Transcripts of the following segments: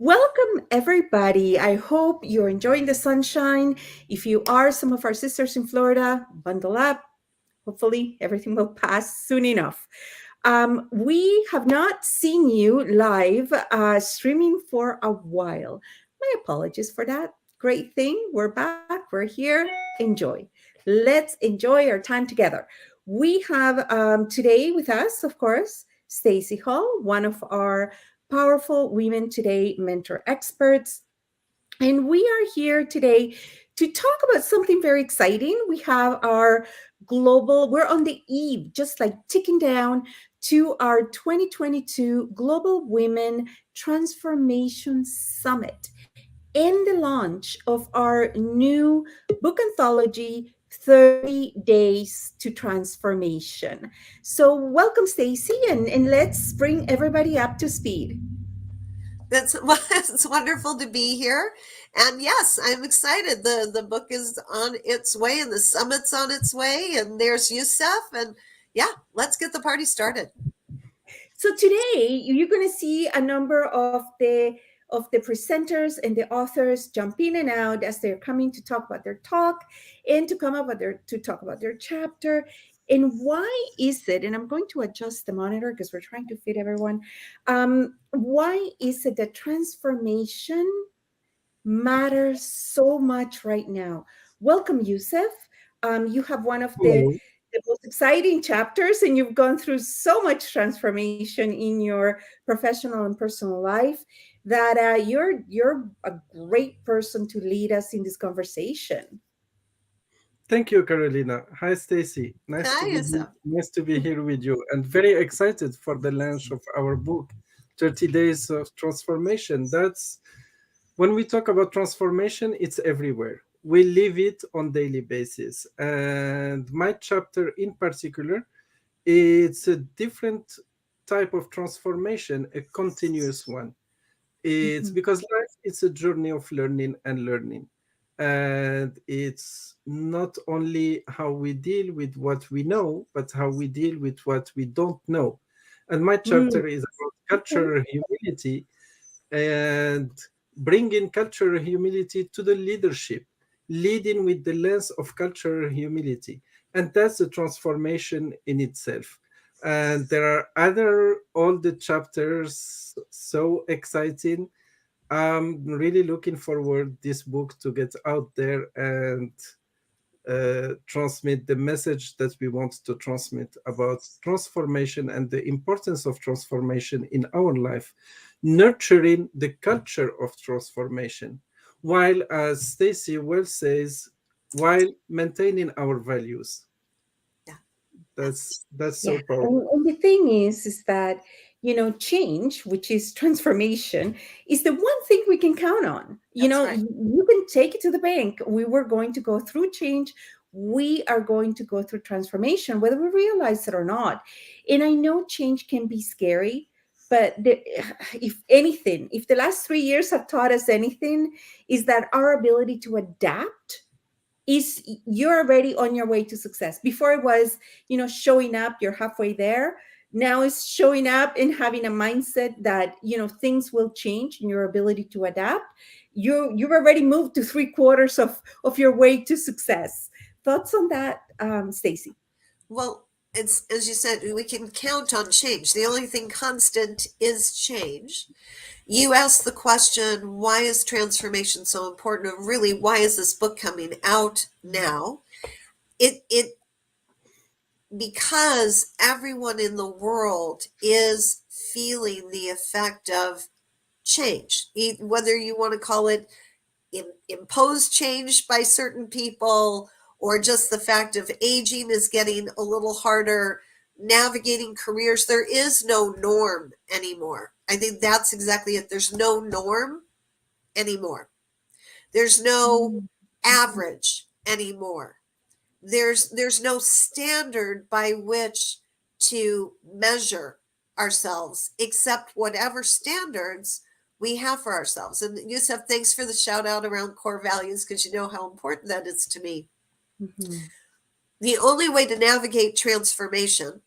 Welcome, everybody. I hope you're enjoying the sunshine. If you are some of our sisters in Florida, bundle up. Hopefully, everything will pass soon enough. We have not seen you live streaming for a while. My apologies for that. Great thing. We're back. We're here. Enjoy. Let's enjoy our time together. We have today with us, of course, Stacy Hall, one of our powerful Women Today mentor experts. And we are here today to talk about something very exciting. We have our we're on the eve, just like ticking down to our 2022 Global Women Transformation Summit and the launch of our new book anthology, 30 Days to Transformation. So, welcome, Stacy, and let's bring everybody up to speed. It's wonderful to be here. And yes, I'm excited. The book is on its way and the summit's on its way. And there's Yusuf. And yeah, let's get the party started. So today you're going to see a number of the presenters and the authors jump in and out as they're coming to talk about their talk and to come up with their to talk about their chapter. And why is it? And I'm going to adjust the monitor because we're trying to fit everyone. Why is it that transformation matters so much right now? Welcome, Yusuf. You have one of Hello. the most exciting chapters, and you've gone through so much transformation in your professional and personal life that you're a great person to lead us in this conversation. Thank you, Carolina. Hi, Stacy. Hi, Yusuf. Nice to be here with you, and very excited for the launch of our book, 30 Days of Transformation. That's when we talk about transformation, it's everywhere. We live it on daily basis, and my chapter in particular, it's a different type of transformation, a continuous one. It's Mhm. because life is a journey of learning and learning. And it's not only how we deal with what we know, but how we deal with what we don't know. And my Mm, chapter is about okay. cultural humility and bringing cultural humility to the leadership, leading with the lens of cultural humility. And that's a transformation in itself. And there are other all the chapters so exciting. I'm really looking forward this book to get out there and transmit the message that we want to transmit about transformation and the importance of transformation in our life, nurturing the culture of transformation, while, as Stacy well says, while maintaining our values. Yeah, that's That's Yeah, so powerful. and the thing is that change, which is transformation, is the one thing we can count on. that's right. You can take it to the bank. We were going to go through change. We are going to go through transformation, whether we realize it or not. And I know change can be scary, but if anything, if the last 3 years have taught us anything, is that our ability to adapt is you're already on your way to success. Before it was, showing up, you're halfway there. Now it's showing up and having a mindset that, things will change and your ability to adapt. You've already moved to three-quarters of your way to success. Thoughts on that, Stacy? Well, it's as you said, we can count on change. The only thing constant is change. You asked the question, why is transformation so important? And really, why is this book coming out now? It because everyone in the world is feeling the effect of change, whether you want to call it imposed change by certain people or just the fact of aging is getting a little harder, navigating careers. There is no norm anymore. I think that's exactly it. There's no norm anymore. There's no Mhm. average anymore. There's no standard by which to measure ourselves except whatever standards we have for ourselves. And Yusuf, thanks for the shout out around core values because you know how important that is to me. Mhm. The only way to navigate transformation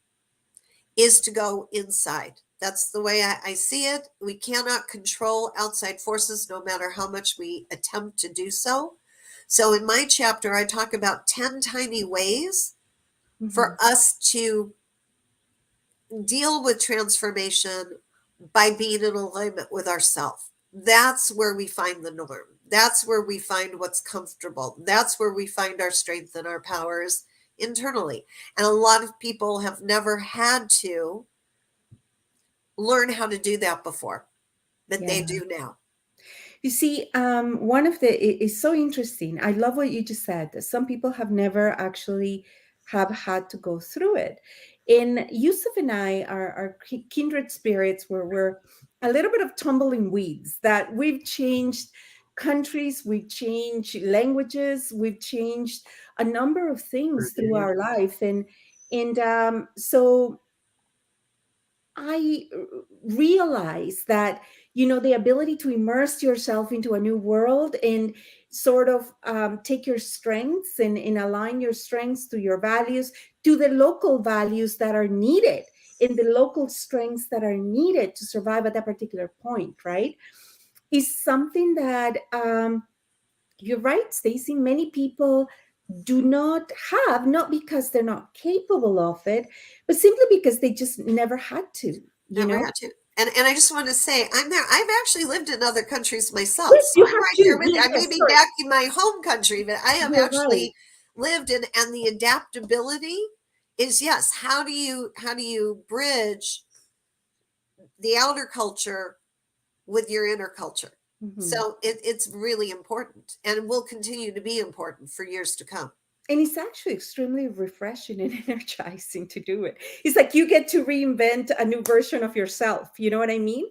is to go inside. That's the way I see it. We cannot control outside forces no matter how much we attempt to do so. So in my chapter, I talk about 10 tiny ways Mhm. for us to deal with transformation by being in alignment with ourselves. That's where we find the norm. That's where we find what's comfortable. That's where we find our strength and our powers internally. And a lot of people have never had to learn how to do that before, but Yeah. they do now. You see, one of the it is so interesting. I love what you just said. That some people have never actually have had to go through it. And Yusuf and I are kindred spirits where we're a little bit of tumbling weeds. That we've changed countries, we've changed languages, we've changed a number of things through our life, and so I realize that, the ability to immerse yourself into a new world and sort of take your strengths and align your strengths to your values, to the local values that are needed, and the local strengths that are needed to survive at that particular point, right? Is something that, you're right, Stacey, many people do not have, not because they're not capable of it, but simply because they just never had to, you Never know? had to. And I just want to say, I'm there. I've actually lived in other countries myself, Yes, so you I'm have right there to. with you. Yeah, I may yes, be sorry. back in my home country, but I have You're right. actually lived in. And the adaptability is, yes. How do you bridge the outer culture with your inner culture? Mhm. So it's really important, and will continue to be important for years to come. And it's actually extremely refreshing and energizing to do it. It's like you get to reinvent a new version of yourself. You know what I mean?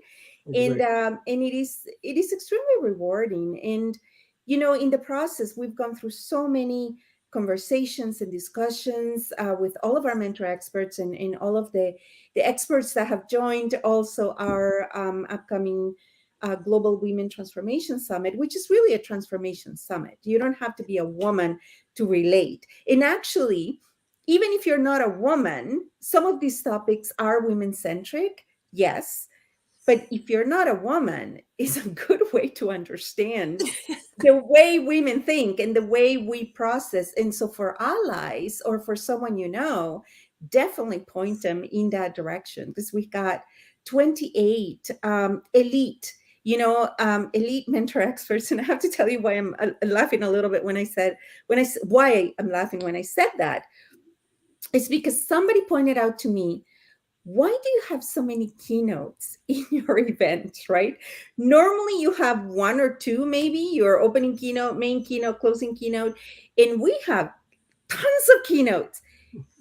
And Exactly. it is extremely rewarding. And in the process, we've gone through so many conversations and discussions with all of our mentor experts and all of the experts that have joined also our upcoming Global Women Transformation Summit, which is really a transformation summit. You don't have to be a woman to relate. And actually, even if you're not a woman, some of these topics are women centric, yes. But if you're not a woman, it's a good way to understand the way women think and the way we process. And so, for allies or for someone definitely point them in that direction, because we've got 28 elite mentor experts. And I have to tell you why I'm laughing a little bit why I'm laughing when I said that. It's because somebody pointed out to me, why do you have so many keynotes in your event, right? Normally you have one or two, maybe your opening keynote, main keynote, closing keynote, and we have tons of keynotes.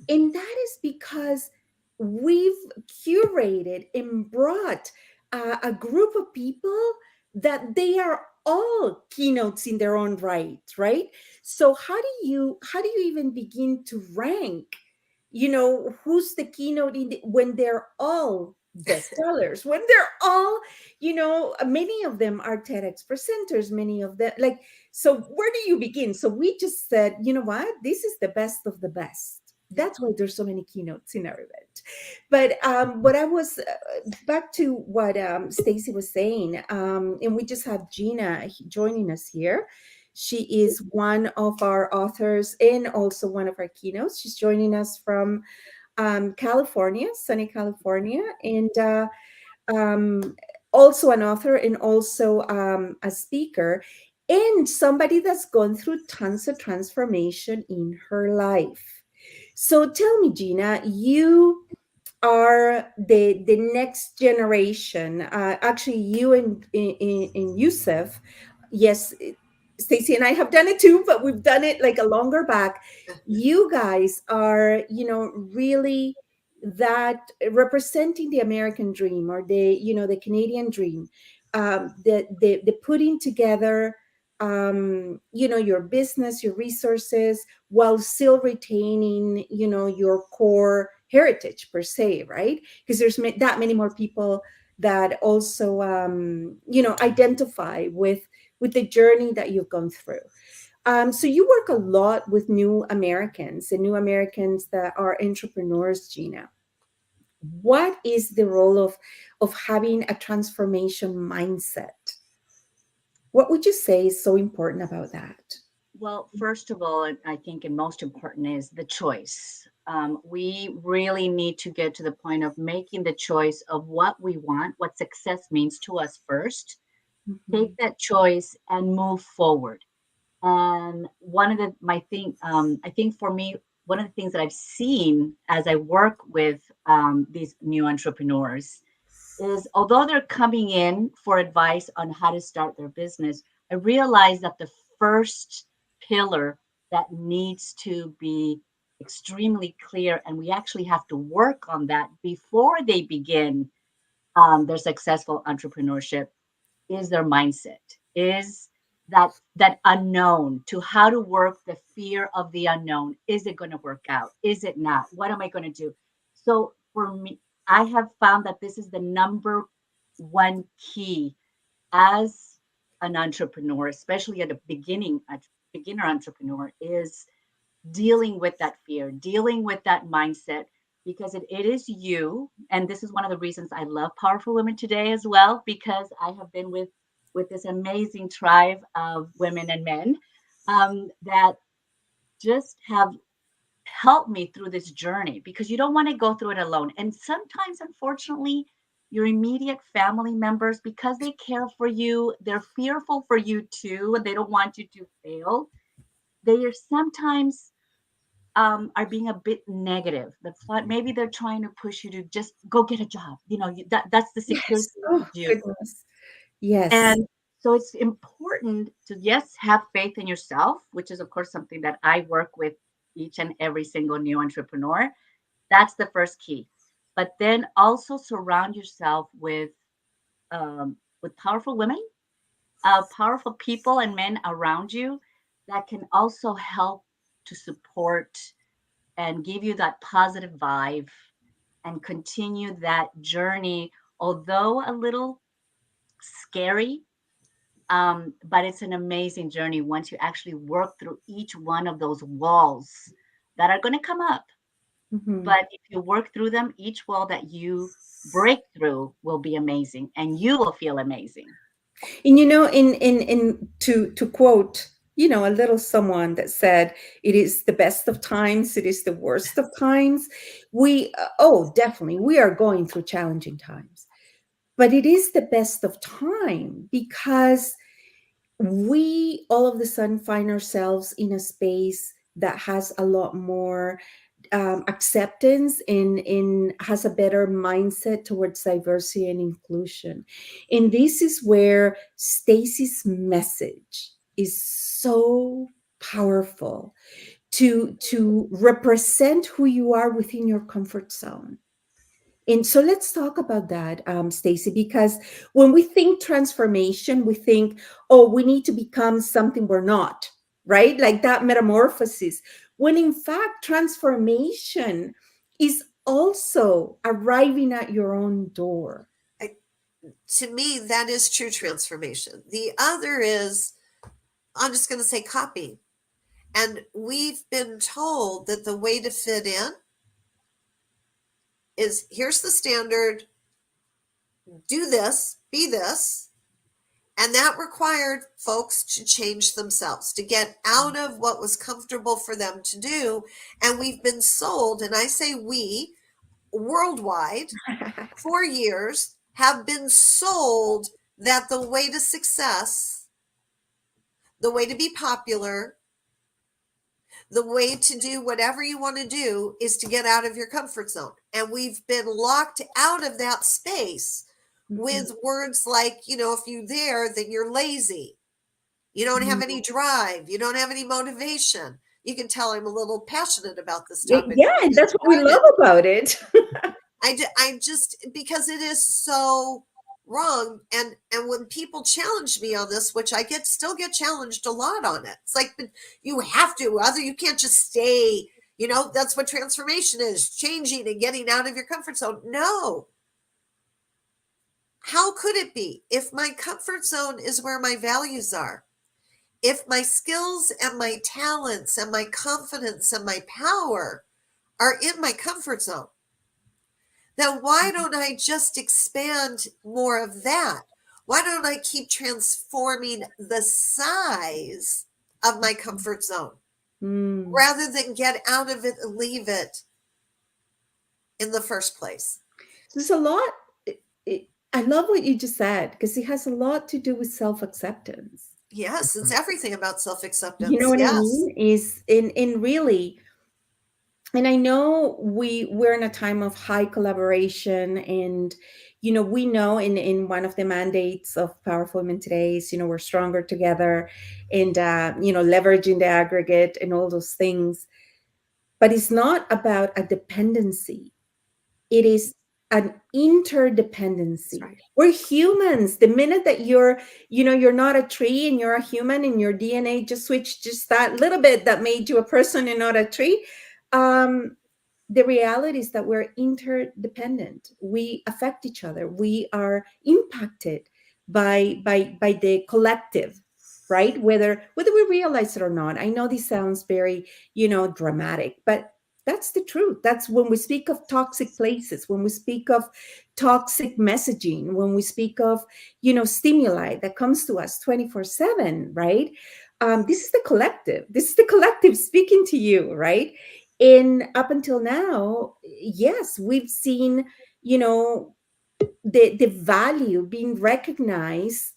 And that is because we've curated and brought a group of people that they are all keynotes in their own right? So how do you even begin to rank, who's the keynote when they're all bestsellers, when they're all, many of them are TEDx presenters, many of them, like, so where do you begin? So we just said, you know what, this is the best of the best. That's why there's so many keynotes in our event. But what I was back to what Stacy was saying, and we just have Gina joining us here. She is one of our authors and also one of our keynotes. She's joining us from California, sunny California, and um, also an author and also a speaker, and somebody that's gone through tons of transformation in her life. So tell me, Gina, you are the next generation. Actually, you and Yusuf, yes, Stacy and I have done it too, but we've done it like a longer back. You guys are, really that representing the American dream, or the Canadian dream, the putting together, your business, your resources, while still retaining, your core heritage per se, right? Because there's that many more people that also, identify with the journey that you've gone through. So you work a lot with new Americans and new Americans that are entrepreneurs, Gina. What is the role of having a transformation mindset? What would you say is so important about that? Well, first of all, I think, and most important is the choice. We really need to get to the point of making the choice of what we want, what success means to us first. Take Mhm. that choice and move forward. And one of the my thing, I think for me, one of the things that I've seen as I work with these new entrepreneurs is although they're coming in for advice on how to start their business, I realize that the first pillar that needs to be extremely clear, and we actually have to work on that before they begin their successful entrepreneurship, is their mindset, is that unknown, to how to work the fear of the unknown. Is it going to work out? Is it not? What am I going to do? So for me, I have found that this is the number one key as an entrepreneur, especially at a beginner entrepreneur, is dealing with that fear, dealing with that mindset, because it is you. And this is one of the reasons I love Powerful Women Today as well, because I have been with this amazing tribe of women and men that just have helped me through this journey, because you don't want to go through it alone. And sometimes, unfortunately, your immediate family members, because they care for you, they're fearful for you too, and they don't want you to fail. They are sometimes are being a bit negative. Maybe they're trying to push you to just go get a job. That's the security Yes. you Oh, can do. goodness. Yes. And so it's important to, yes, have faith in yourself, which is of course something that I work with each and every single new entrepreneur. That's the first key. But then also surround yourself with powerful women, powerful people and men around you that can also help to support and give you that positive vibe and continue that journey, although a little scary. But it's an amazing journey once you actually work through each one of those walls that are going to come up. Mhm. But if you work through them, each wall that you break through will be amazing and you will feel amazing. And in to quote, a little someone that said, "It is the best of times, it is the worst of times." Oh, definitely, we are going through challenging times, but it is the best of time because we all of a sudden find ourselves in a space that has a lot more acceptance, in has a better mindset towards diversity and inclusion. And this is where Stacy's message is so powerful, to represent who you are within your comfort zone. And so let's talk about that, Stacy, because when we think transformation, we think, oh, we need to become something we're not, right? Like that metamorphosis. When in fact, transformation is also arriving at your own door. I, to me, that is true transformation. The other is, I'm just going to say, copying. And we've been told that the way to fit in is, here's the standard, do this, be this. And that required folks to change themselves, to get out of what was comfortable for them to do. And we've been sold, and I say we, worldwide, for years, have been sold that the way to success, the way to be popular, the way to do whatever you want to do is to get out of your comfort zone. And we've been locked out of that space Mhm. with words like, if you're there, then you're lazy. You don't have any drive. You don't have any motivation. You can tell I'm a little passionate about this topic. Yeah, and that's what we love about it. I just, because it is so wrong. And when people challenge me on this, which I still get challenged a lot on it, it's like, but you have to, other you can't just stay. That's what transformation is, changing and getting out of your comfort zone. No. How could it be? If my comfort zone is where my values are, if my skills and my talents and my confidence and my power are in my comfort zone, then why don't I just expand more of that? Why don't I keep transforming the size of my comfort zone Mm. rather than get out of it and leave it in the first place? There's a lot. I love what you just said because it has a lot to do with self acceptance. Yes, it's everything about self You know acceptance. what I Yes. mean? Is in really, and I know we're in a time of high collaboration, and we know in one of the mandates of Powerful Women today is we're stronger together, and leveraging the aggregate and all those things. But it's not about a dependency. It is an That's interdependency. right. We're humans. The minute that you're not a tree and you're a human, and your DNA just switched just that little bit that made you a person and not a tree. um the reality is that we're interdependent. We affect each other. We are impacted by the collective, right? Whether we realize it or not. I know this sounds very dramatic, but that's the truth. That's when we speak of toxic places, when we speak of toxic messaging, when we speak of stimuli that comes to us 24/7, right? This is the collective. This is the collective speaking to you, right? And up until now, yes, we've seen you know the value being recognized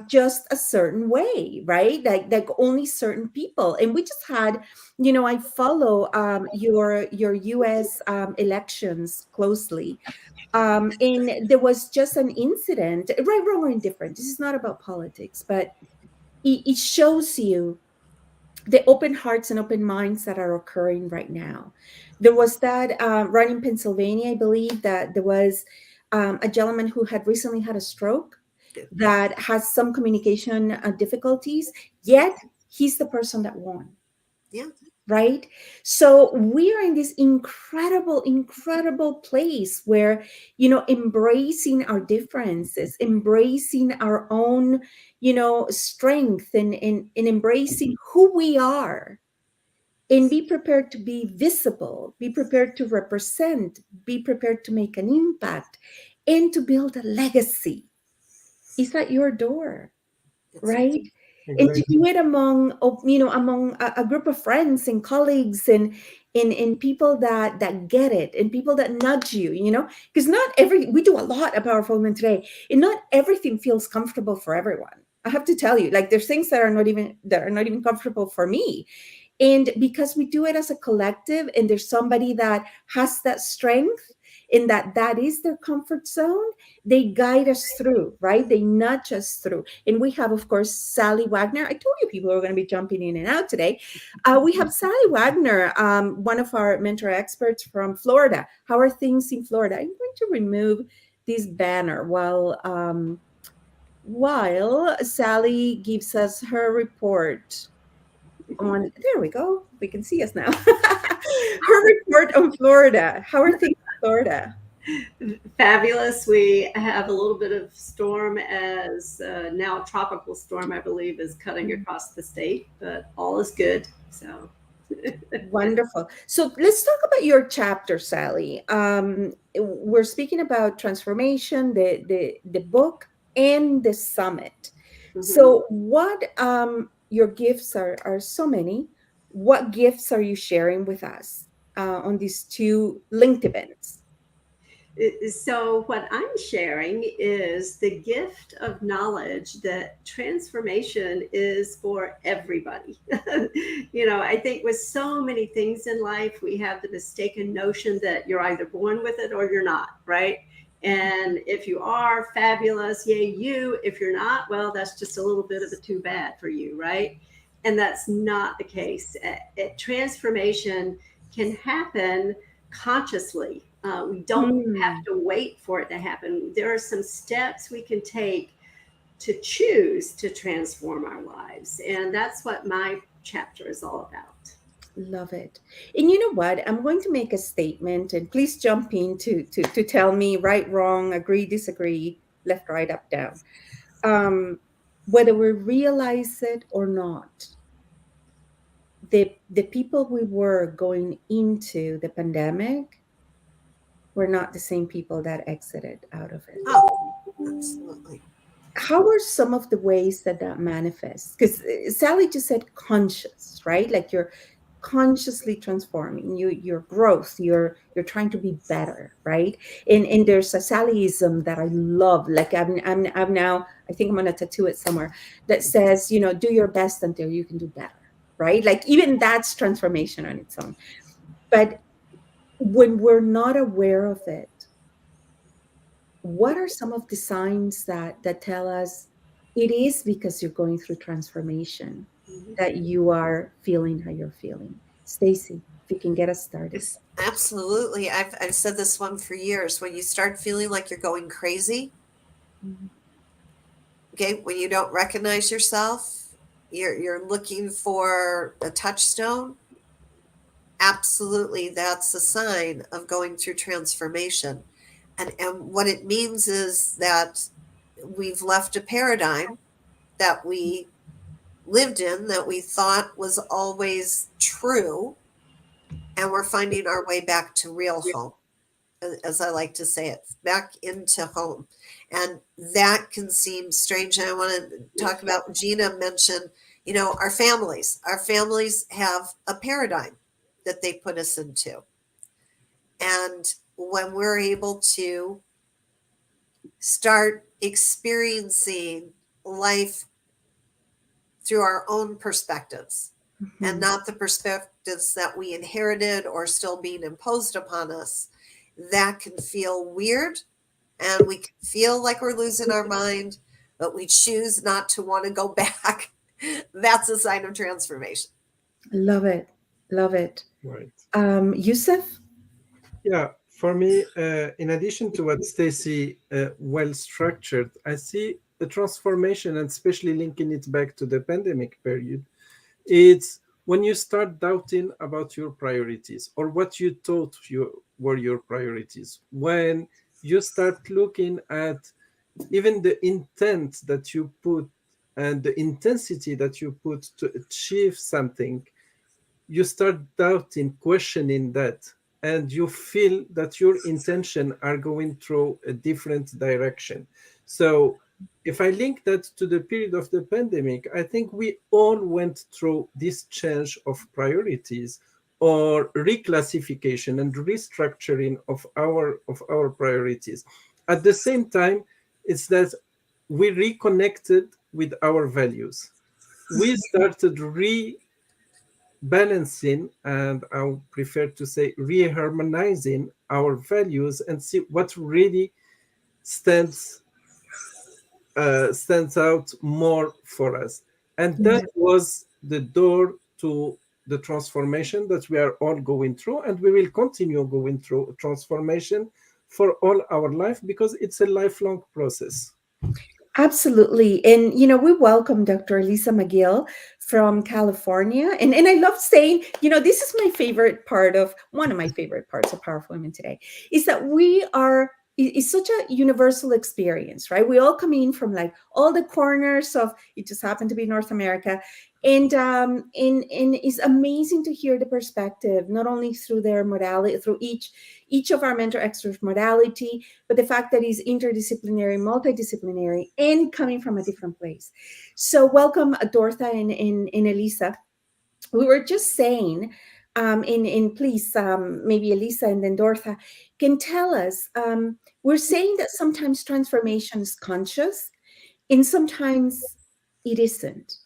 just a certain way, right? Like only certain people. And we just had, I follow your US elections closely. And there was just an incident, right, wrong, or indifferent. This is not about politics, but it shows you the open hearts and open minds that are occurring right now. There was that run in Pennsylvania, I believe, that there was a gentleman who had recently had a stroke that has some communication difficulties, yet he's the person that won, Yeah. right? So we are in this incredible place where embracing our differences, embracing our own strength, and embracing who we are, and be prepared to be visible, be prepared to represent, be prepared to make an impact, and to build a legacy is at your door, That's right. right? And to Exactly. do it among a group of friends and colleagues, and people that get it, and people that nudge you, because not every we do a lot at Powerful Women today, and not everything feels comfortable for everyone. I have to tell you, like, there's things that are not even comfortable for me. And because we do it as a collective, and there's somebody that has that strength, and that is their comfort zone, they guide us through, right? They nudge us through. And we have, of course, Sally Wagner. I told you people are going to be jumping in and out today. We have Sally Wagner, one of our mentor experts from Florida. How are things in Florida? I'm going to remove this banner while Sally gives us her report on. There we go. We can see us now. Her report on Florida. How are things in Florida? Fabulous. We have a little bit of storm as now a tropical storm, I believe, is cutting across the state, but all is good. So, Wonderful. So let's talk about your chapter, Sally. We're speaking about transformation, the book, and the summit. mhm. So, what your gifts are so many. What gifts are you sharing with us on these two linked events? So, what I'm sharing is the gift of knowledge that transformation is for everybody. I think with so many things in life, we have the mistaken notion that you're either born with it or you're not, right? And if you are, fabulous, yay, you. If you're not, well, that's just a little bit of a too bad for you, right? And that's not the case. Transformation can happen consciously. We don't have Hmm. to wait for it to happen. There are some steps we can take to choose to transform our lives. And that's what my chapter is all about. Love it. And you know what? I'm going to make a statement, and please jump in to tell me right, wrong, agree, disagree, left, right, up, down. Whether we realize it or not, the people we were going into the pandemic we're not the same people that exited out of it. Oh, absolutely. How are some of the ways that that manifests? Because Sally just said conscious, right? Like you're consciously transforming your growth, you're trying to be better, right? And there's a Sallyism that I love. Like I'm now, I think I'm gonna tattoo it somewhere, that says, you know, do your best until you can do better, right? Like even that's transformation on its own. But when we're not aware of it, what are some of the signs that tell us it is because you're going through transformation Mhm. that you are feeling how you're feeling? Stacy, if you can get us started. It's absolutely. I've said this one for years. When you start feeling like you're going crazy, Mhm. okay, when you don't recognize yourself, you're looking for a touchstone. Absolutely, that's a sign of going through transformation. And what it means is that we've left a paradigm that we lived in that we thought was always true, and we're finding our way back to real home, as I like to say it, back into home. And that can seem strange. And I want to talk about, Gina mentioned, our families. Our families have a paradigm that they put us into. And when we're able to start experiencing life through our own perspectives and Mhm. not the perspectives that we inherited or still being imposed upon us, that can feel weird and we can feel like we're losing our mind, but we choose not to want to go back. That's a sign of transformation. Love it. Love it. Right. Yusuf? Yeah, for me, in addition to what Stacy well structured, I see the transformation, and especially linking it back to the pandemic period. It's when you start doubting about your priorities or what you thought were your priorities. When you start looking at even the intent that you put and the intensity that you put to achieve something, you start doubting, questioning that, and you feel that your intention are going through a different direction. So if I link that to the period of the pandemic, I think we all went through this change of priorities or reclassification and restructuring of our priorities. At the same time, it's that we reconnected with our values. We started balancing, and I would prefer to say reharmonizing our values and see what really stands stands out more for us. And that Yeah. was the door to the transformation that we are all going through, and we will continue going through transformation for all our life because it's a lifelong process. Absolutely. And, you know, we welcome Dr. Lisa McGill from California. And I love saying, you know, this is my favorite part of one of my favorite parts of Powerful Women Today is that we are, it's such a universal experience, right? We all come in from like all the corners of, it just happened to be North America. And it's amazing to hear the perspective, not only through their modality, through each of our mentor experts modality, but the fact that he's interdisciplinary, multidisciplinary, and coming from a different place. So, welcome, Dortha and Elisa. We were just saying, in please, maybe Elisa and then Dortha can tell us. We're saying that sometimes transformation is conscious, and sometimes it isn't.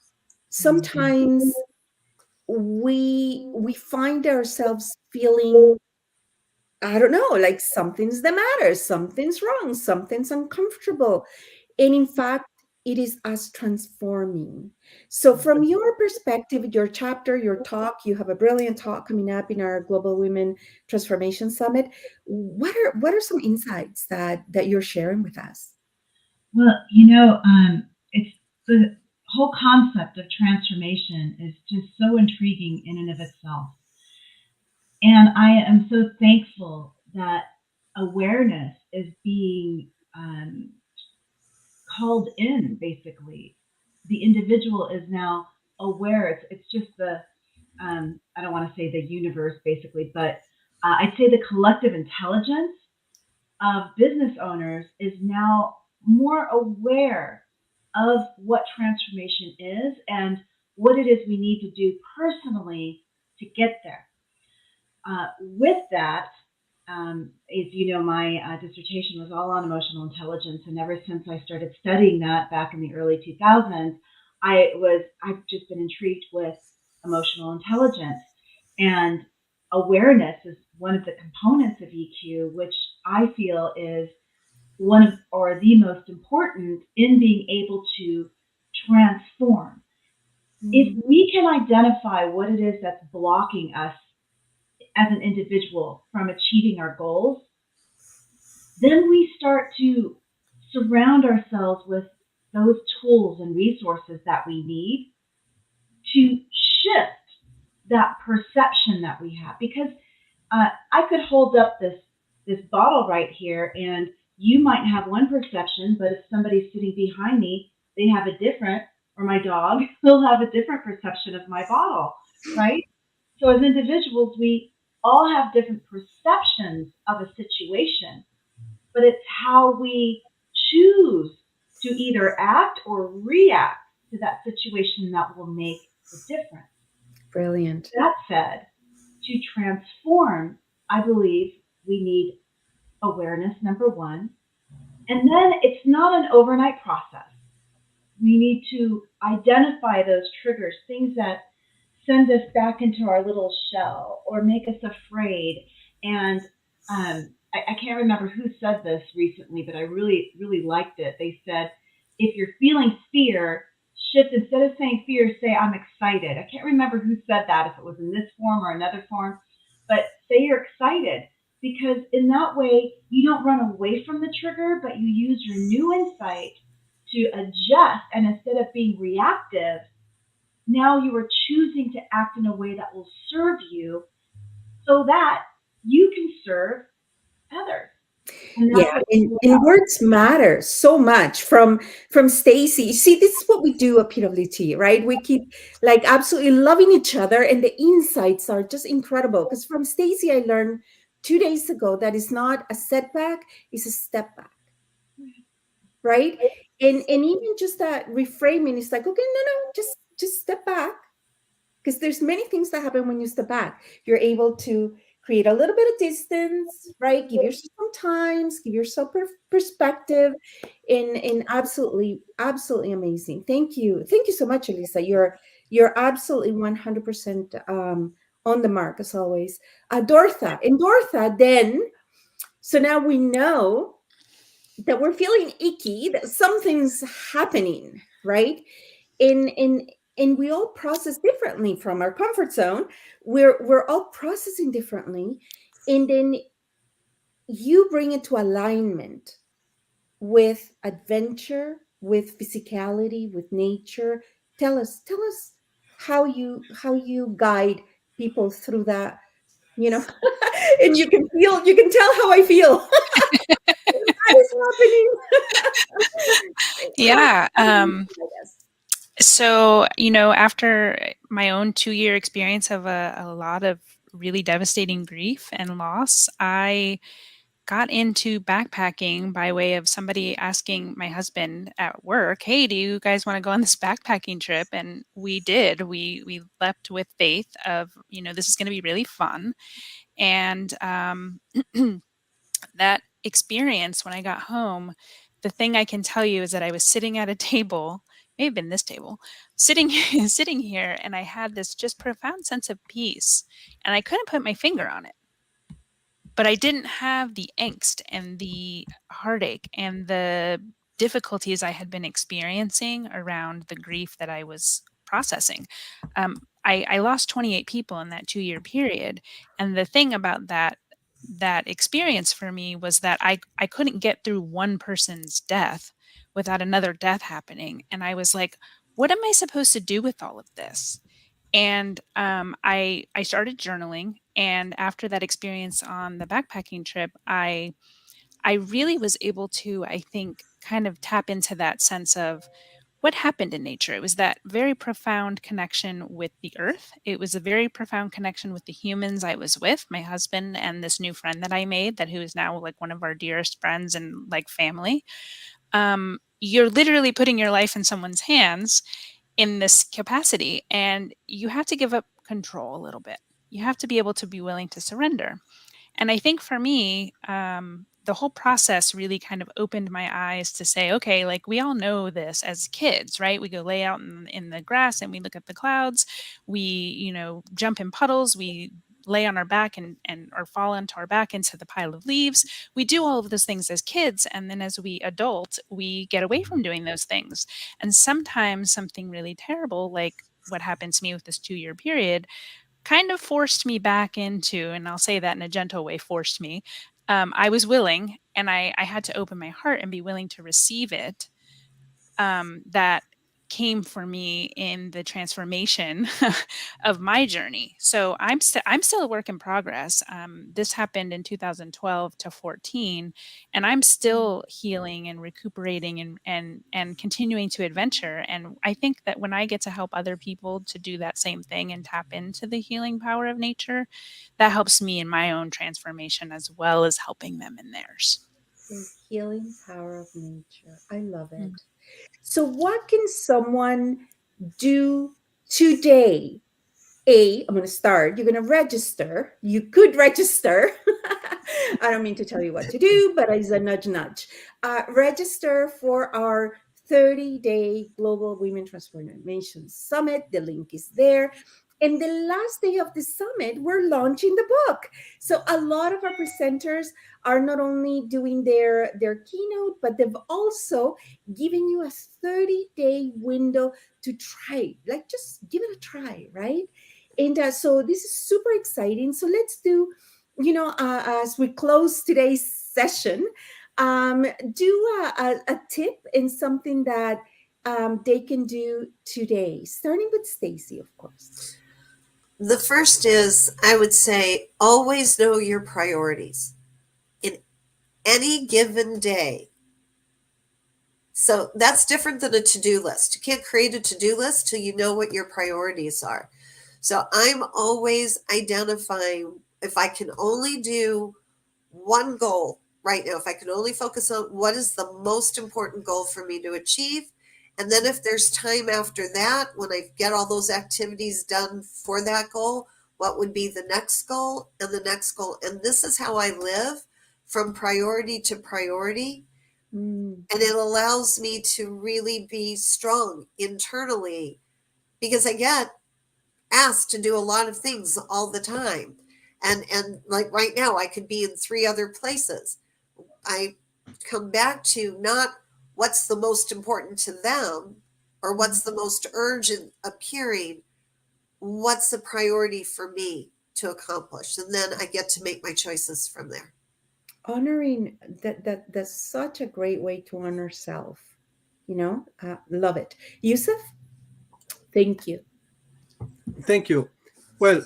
Sometimes we find ourselves feeling, I don't know, like something's the matter, something's wrong, something's uncomfortable. And in fact, it is us transforming. So, from your perspective, your chapter, your talk, you have a brilliant talk coming up in our Global Women Transformation Summit. What are some insights that you're sharing with us? Well, it's the whole concept of transformation is just so intriguing in and of itself. And I am so thankful that awareness is being called in, basically. The individual is now aware. It's just I don't want to say the universe, basically, but I'd say the collective intelligence of business owners is now more aware of what transformation is and what it is we need to do personally to get there. With that, as you know, my dissertation was all on emotional intelligence, and ever since I started studying that back in the early 2000s, I've just been intrigued with emotional intelligence, and awareness is one of the components of EQ, which I feel is one of or the most important in being able to transform. If Mm. we can identify what it is that's blocking us as an individual from achieving our goals, then we start to surround ourselves with those tools and resources that we need to shift that perception that we have. Because I could hold up this bottle right here, and you might have one perception, but if somebody's sitting behind me, they have a different, or my dog will have a different perception of my bottle, right? So as individuals, we all have different perceptions of a situation, but it's how we choose to either act or react to that situation that will make the difference. Brilliant. That said, to transform, I believe we need awareness, number one. And then it's not an overnight process. We need to identify those triggers, things that send us back into our little shell or make us afraid. And I can't remember who said this recently, but I really, really liked it. They said, if you're feeling fear, shift instead of saying fear, say I'm excited. I can't remember who said that, if it was in this form or another form, but say you're excited because in that way you don't run away from the trigger, but you use your new insight to adjust. And instead of being reactive, now you are choosing to act in a way that will serve you so that you can serve others. And Yeah, that's what it's all and about. words matter so much from Stacy. See, this is what we do at PWT, right? We keep like absolutely loving each other, and the insights are just incredible. Because from Stacy, I learned 2 days ago that it's not a setback, it's a step back, right? And even just that reframing is like, okay, no, no, just step back, because there's many things that happen when you step back. You're able to create a little bit of distance, right? Give yourself some times, give yourself perspective, and absolutely amazing. Thank you so much, Elisa. You're absolutely 100% on the mark as always. Dortha, then, so now we know that we're feeling icky, that something's happening, right? And we all process differently from our comfort zone. We're all processing differently, and then you bring it to alignment with adventure, with physicality, with nature. Tell us how you guide people through that, you know. And you can tell how I feel. That is happening. How, Yeah. how do you feel this? So, after my own 2-year experience of a lot of really devastating grief and loss, I got into backpacking by way of somebody asking my husband at work, "Hey, do you guys want to go on this backpacking trip?" And we did. We leapt with faith of, this is going to be really fun. And that experience when I got home, the thing I can tell you is that I was sitting at a table, may have been this table, sitting sitting here, and I had this just profound sense of peace, and I couldn't put my finger on it. But I didn't have the angst and the heartache and the difficulties I had been experiencing around the grief that I was processing. I lost 28 people in that 2-year period, and the thing about that experience for me was that I couldn't get through one person's death without another death happening, and I was like, "What am I supposed to do with all of this?" And I started journaling, and after that experience on the backpacking trip, I really was able to, I think, kind of tap into that sense of what happened in nature. It was that very profound connection with the earth. It was a very profound connection with the humans I was with, my husband and this new friend that I made, that who is now like one of our dearest friends and like family. You're literally putting your life in someone's hands in this capacity, and you have to give up control a little bit. You have to be able to be willing to surrender. And I think for me, the whole process really kind of opened my eyes to say, okay, like we all know this as kids, right? We go lay out in the grass and we look at the clouds. We, jump in puddles. We lay on our back and or fall onto our back into the pile of leaves. We do all of those things as kids. And then as we adult, we get away from doing those things. And sometimes something really terrible, like what happened to me with this 2-year period, kind of forced me back into, and I'll say that in a gentle way, forced me. I was willing, and I had to open my heart and be willing to receive it. That came for me in the transformation of my journey. So I'm still a work in progress. This happened in 2012 to 14, and I'm still healing and recuperating and continuing to adventure. And I think that when I get to help other people to do that same thing and tap into the healing power of nature, that helps me in my own transformation as well as helping them in theirs. The healing power of nature. I love Mm. it. So, what can someone do today? I'm going to start. You're going to register. You could register. I don't mean to tell you what to do, but it's a nudge, nudge. Register for our 30-day Global Women Transformation Summit. The link is there. And the last day of the summit, we're launching the book. So a lot of our presenters are not only doing their keynote, but they've also given you a 30-day window to try. Like, just give it a try, right? And so this is super exciting. So let's do, as we close today's session, do a tip and something that they can do today, starting with Stacy, of course. The first is, I would say, always know your priorities in any given day. So that's different than a to-do list. You can't create a to-do list till you know what your priorities are. So I'm always identifying, if I can only do one goal right now, if I can only focus on what is the most important goal for me to achieve. And then if there's time after that, when I get all those activities done for that goal, what would be the next goal and the next goal? And this is how I live, from priority to priority. And it allows me to really be strong internally, because I get asked to do a lot of things all the time. And like right now, I could be in 3 other places. I come back to not what's the most important to them or what's the most urgent appearing, what's the priority for me to accomplish, and then I get to make my choices from there. Honoring that's such a great way to honor self. Love it. Yusuf, thank you. Thank you. Well,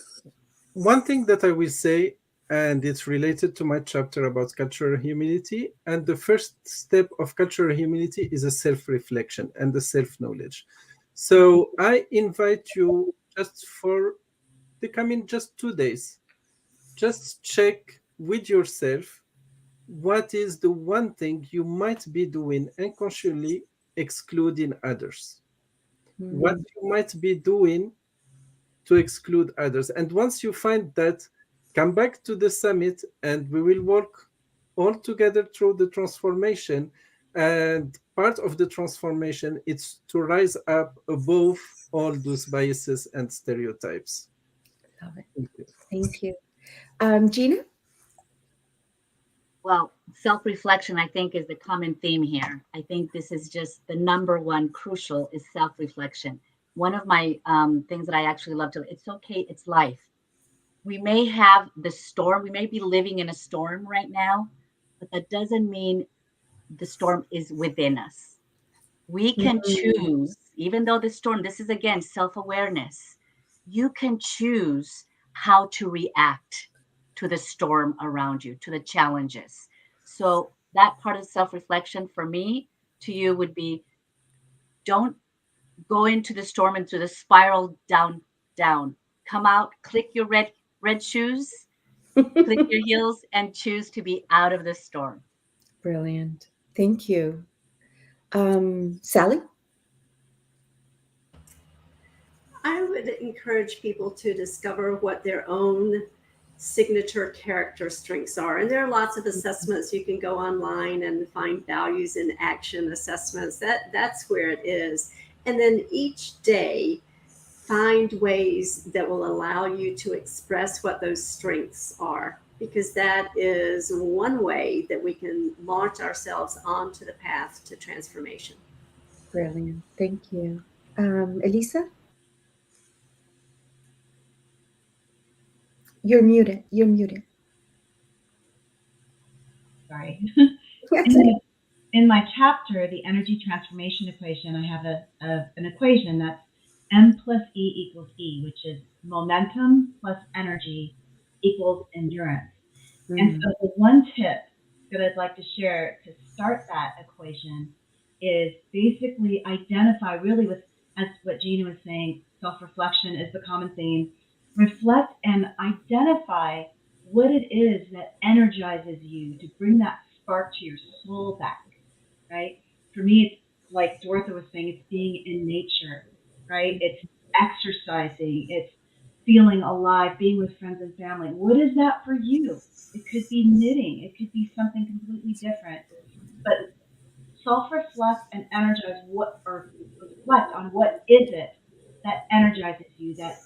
one thing that I will say, and it's related to my chapter about cultural humility, and the first step of cultural humility is a self-reflection and the self-knowledge. So I invite you, just for the coming just 2 days, just check with yourself what is the one thing you might be doing unconsciously, excluding others. What you might be doing to exclude others. And once you find that, come back to the summit and we will work all together through the transformation. And part of the transformation is to rise up above all those biases and stereotypes. Love it. Thank you. Thank you. Gina? Well, self-reflection, I think, is the common theme here. I think this is just the number one crucial is self-reflection. One of my things that I actually love to, it's okay, it's life. We may have the storm, we may be living in a storm right now, but that doesn't mean the storm is within us. We can choose, even though the storm, this is again self-awareness, you can choose how to react to the storm around you, to the challenges. So that part of self-reflection for me to you would be, don't go into the storm, into the spiral down, down. Come out, click your red shoes, click your heels, and choose to be out of the storm. Brilliant. Thank you. Sally? I would encourage people to discover what their own signature character strengths are. And there are lots of assessments. You can go online and find values in action assessments. That's where it is. And then each day, find ways that will allow you to express what those strengths are, because that is one way that we can launch ourselves onto the path to transformation. Brilliant. Thank you. Elisa? You're muted. You're muted. Sorry. That's In, it. the, in my chapter, the energy transformation equation, I have an equation that's M plus E equals E, which is momentum plus energy equals endurance. And so the one tip that I'd like to share to start that equation is basically identify really with, as what Gina was saying, self-reflection is the common theme. Reflect and identify what it is that energizes you to bring that spark to your soul back, right? For me, it's like Dorothy was saying, it's being in nature, right? It's exercising, it's feeling alive, being with friends and family. What is that for you? It could be knitting, it could be something completely different. But self-reflect and energize what, or reflect on what is it that energizes you, that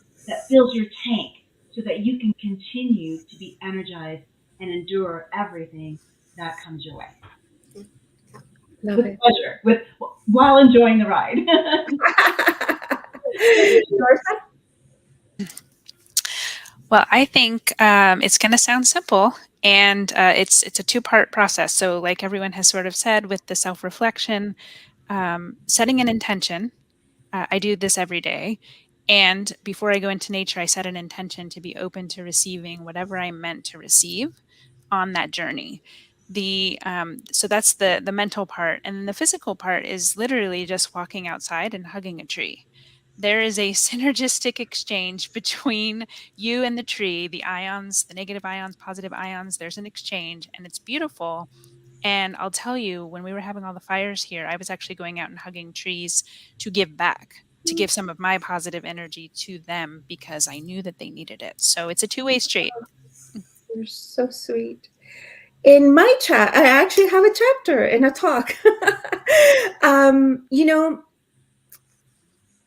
fills your tank, so that you can continue to be energized and endure everything that comes your way. Love With it. pleasure, while enjoying the ride. Well, I think it's going to sound simple, and it's a two-part process. So, like everyone has sort of said, with the self-reflection, setting an intention. I do this every day, and before I go into nature, I set an intention to be open to receiving whatever I'm meant to receive on that journey. So that's the mental part, and then the physical part is literally just walking outside and hugging a tree. There is a synergistic exchange between you and the tree, the ions, the negative ions, positive ions. There's an exchange, and it's beautiful. And I'll tell you, when we were having all the fires here, I was actually going out and hugging trees to give back, to give some of my positive energy to them because I knew that they needed it. So it's a two-way street. You're so sweet. In my chat, I actually have a chapter in a talk. You know,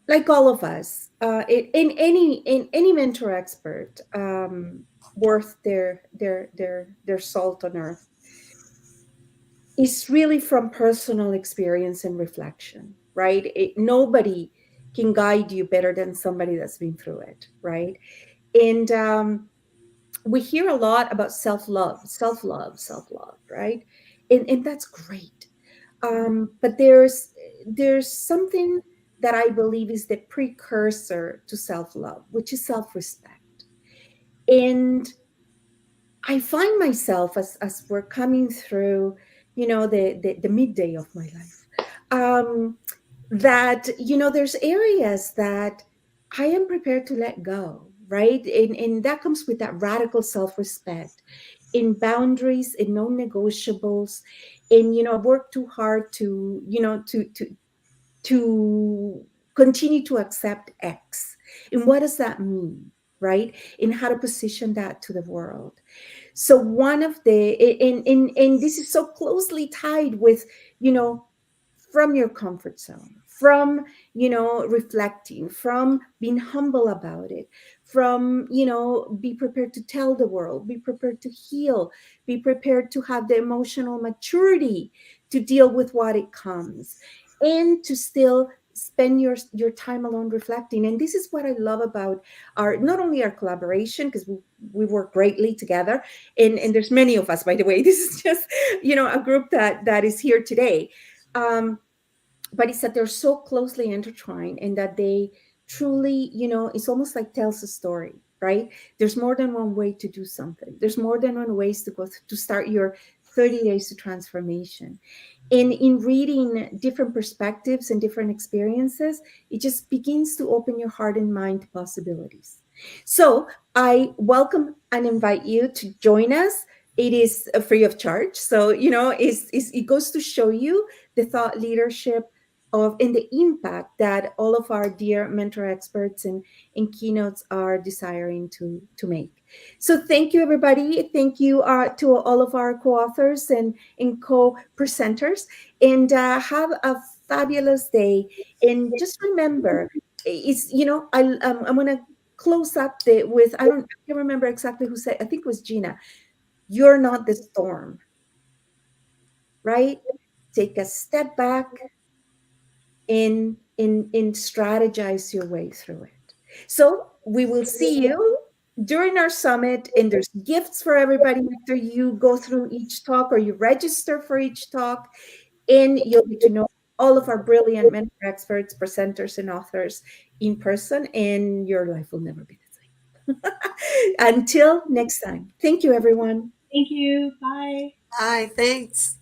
like all of us, in any mentor expert worth their salt on earth, is really from personal experience and reflection, right? Nobody can guide you better than somebody that's been through it, right? And we hear a lot about self love, right? And that's great. But there's something that I believe is the precursor to self love, which is self respect. And I find myself, as we're coming through, the midday of my life, that there's areas that I am prepared to let go, right? And that comes with that radical self-respect, in boundaries, in non-negotiables, and work too hard to to continue to accept X. And what does that mean, right? And how to position that to the world. So one of the and this is so closely tied with, from your comfort zone, from reflecting, from being humble about it, from be prepared to tell the world, be prepared to heal, be prepared to have the emotional maturity to deal with what it comes, and to still spend your time alone reflecting. And this is what I love about our, not only our collaboration, because we work greatly together, and there's many of us, by the way. This is just a group that is here today. But it's that they're so closely intertwined, and that they truly, it's almost like tells a story, right? There's more than one way to do something. There's more than one ways to go to start your 30 Days to Transformation. And in reading different perspectives and different experiences, it just begins to open your heart and mind to possibilities. So I welcome and invite you to join us. It is free of charge. So, it goes to show you the thought leadership of and the impact that all of our dear mentor experts and keynotes are desiring to make. So thank you, everybody. Thank you to all of our co-authors and co-presenters. And have a fabulous day. And just remember, I'm going to close up with, I can't remember exactly who said, I think it was Gina. You're not the storm, right? Take a step back and strategize your way through it. So we will see you during our summit, and there's gifts for everybody after you go through each talk or you register for each talk, and you'll get to know all of our brilliant mentor experts, presenters, and authors in person, and your life will never be the same. Until next time, thank you, everyone. Thank you. Bye. Hi, thanks.